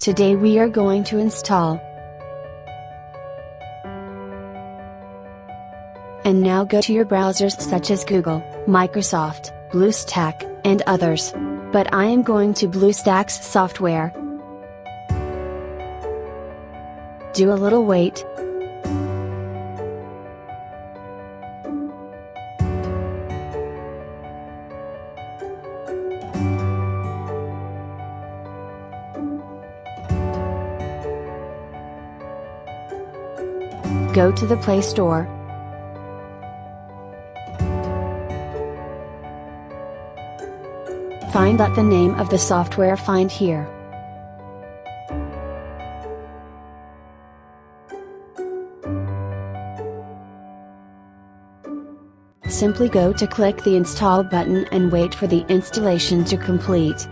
Today we are going to install. And now go to your browsers such as Google, Microsoft, BlueStack, and others. But I am going to BlueStacks software. Do a little wait. Go to the Play Store. Find out the name of the software, find here. Simply go to click the install button and wait for the installation to complete.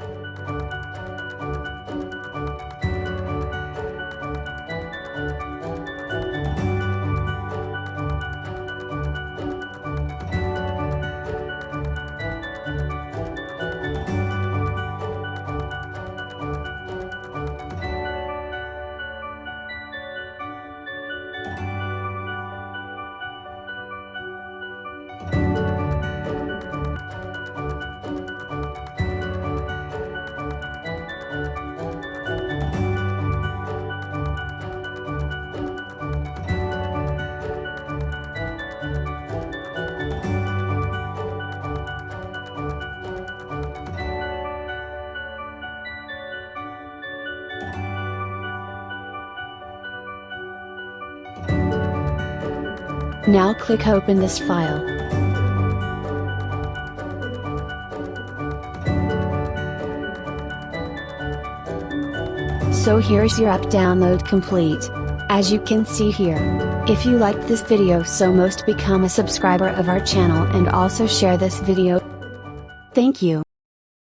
Now click open this file. So here's your app download complete. As you can see here. If you liked this video, so most become a subscriber of our channel and also share this video. Thank you.